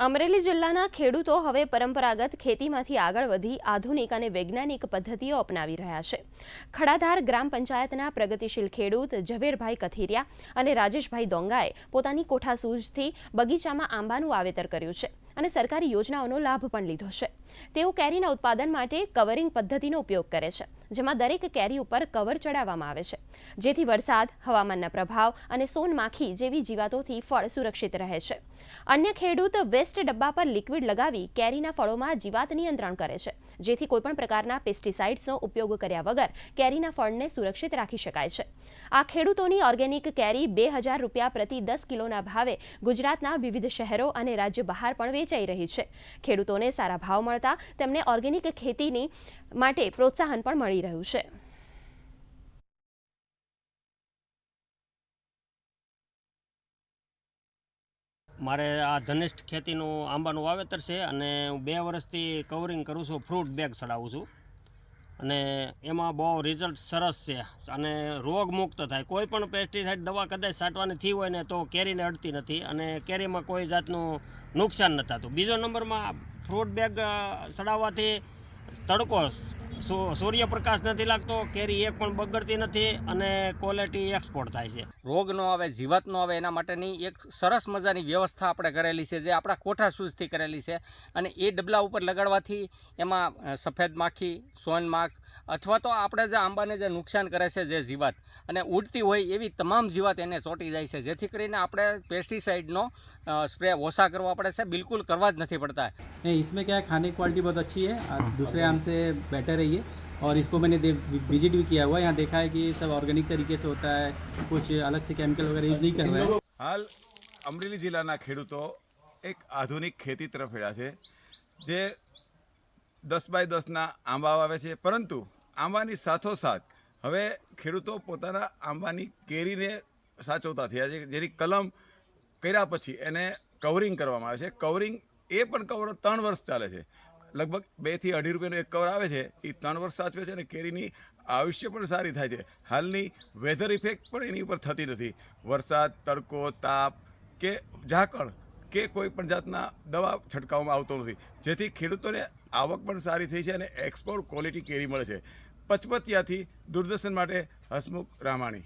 અમરેલી જિલ્લાના ખેડૂતો હવે પરંપરાગત ખેતીમાંથી આગળ વધી આધુનિક અને વૈજ્ઞાનિક પદ્ધતિઓ અપનાવી રહ્યા છે। ખડાધાર ગ્રામ પંચાયતના પ્રગતિશીલ ખેડૂત ઝવેરભાઈ કથિરિયા અને રાજેશભાઈ દોંગાએ પોતાની કોઠાસૂઝથી બગીચામાં આંબાનું વાવેતર કર્યું છે અને સરકારી યોજનાઓનો લાભ પણ લીધો છે। તેઓ કેરીના ઉત્પાદન માટે કવરિંગ પદ્ધતિનો ઉપયોગ કરે છે, જેમાં દરેક કેરી ઉપર કવર ચડાવવામાં આવે છે, જેથી વરસાદ, હવામાનના પ્રભાવ અને સોનમાખી જેવી જીવાતોથી ફળ સુરક્ષિત રહે છે। અન્ય ખેડૂત વેસ્ટ ડબ્બા પર લિક્વિડ લગાવી કેરીના ફળોમાં જીવાત નિયંત્રણ કરે છે, જેથી કોઈપણ પ્રકારના પેસ્ટિસાઇડ્સનો ઉપયોગ કર્યા વગર કેરીના ફળને સુરક્ષિત રાખી શકાય છે। આ ખેડૂતોની ઓર્ગેનિક કેરી 2000 રૂપિયા પ્રતિ 10 કિલોના ભાવે ગુજરાતના વિવિધ શહેરો અને રાજ્ય બહાર પણ વેચાઈ રહી છે। ખેડૂતોને સારા ભાવ મળતા તેમને ઓર્ગેનિક ખેતીની માટે પ્રોત્સાહન પણ મળી રહ્યું છે। મારે આ ધનિષ્ઠ ખેતીનું આંબાનું વાવેતર છે અને હું 2 વર્ષથી કવરિંગ કરું છું, ફ્રૂટ બેગ ચડાવું છું અને એમાં બહુ રિઝલ્ટ સરસ છે અને રોગ મુક્ત થાય। કોઈ પણ પેસ્ટિસાઇડ દવા કદાચ છાંટવાની થઈ હોય ને તો કેરીને અડતી નથી અને કેરીમાં કોઈ જાતનું નુકસાન ન થતું। બીજો નંબરમાં ફ્રૂટ બેગ ચડાવવાથી તડકો સૂર્યપ્રકાશ નથી લાગતો, કેરી એક પણ બગડતી નથી અને ક્વોલિટી એક્સપોર્ટ થાય છે। રોગ ન આવે, જીવાત ન આવે એના માટેની એક સરસ મજાની વ્યવસ્થા આપણે કરેલી છે, જે આપણા કોઠાસૂઝથી કરેલી છે અને એ ડબલા ઉપર લગાડવાથી એમાં સફેદ માખી, સોનમાખ અથવા તો આપણે જે આંબાને જે નુકસાન કરે છે જે જીવાત અને ઉડતી હોય એવી તમામ જીવાત એને ચોંટી જાય છે, જેથી કરીને આપણે પેસ્ટિસાઇડનો સ્પ્રે ઓછા કરવા પડે છે, બિલકુલ કરવા જ નથી પડતા। नहीं, इसमें क्या है, खाने की क्वालिटी बहुत अच्छी है और दूसरे आम से बेटर है ये। और इसको मैंने विजिट भी किया हुआ है, यहाँ देखा है कि सब ऑर्गेनिक तरीके से होता है, कुछ अलग से केमिकल वगैरह यूज़ नहीं कर रहे हैं। हाल अमरेली जिल्लाના ખેડૂતો એક આધુનિક ખેતી તરફ વળ્યા છે, જે 10 બાય 10ના આંબા વાવે છે, પરંતુ આંબાની સાથોસાથ હવે ખેડૂતો પોતાના આંબાની કેરીને સાચવતા થયા છે, જેની કલમ કર્યા પછી એને કવરિંગ કરવામાં આવે છે। કવરિંગ એ પણ કવર 3 વર્ષ ચાલે છે, લગભગ 2 થી 2.5 રૂપિયાનું એક કવર આવે છે, એ 3 વર્ષ સાચવે છે અને કેરીની આયુષ્ય પણ સારી થાય છે। હાલની વેધર ઇફેક્ટ પણ એની ઉપર થતી નથી, વરસાદ, તડકો, તાપ કે ઝાકળ કે કોઈ પણ જાતના દવા છંટકાવવામાં આવતો નથી, જેથી ખેડૂતોને આવક પણ સારી થઈ છે અને એક્સપોર્ટ ક્વોલિટી કેરી મળે છે। પચપતિયાથી દૂરદર્શન માટે હસમુખ રામાણી।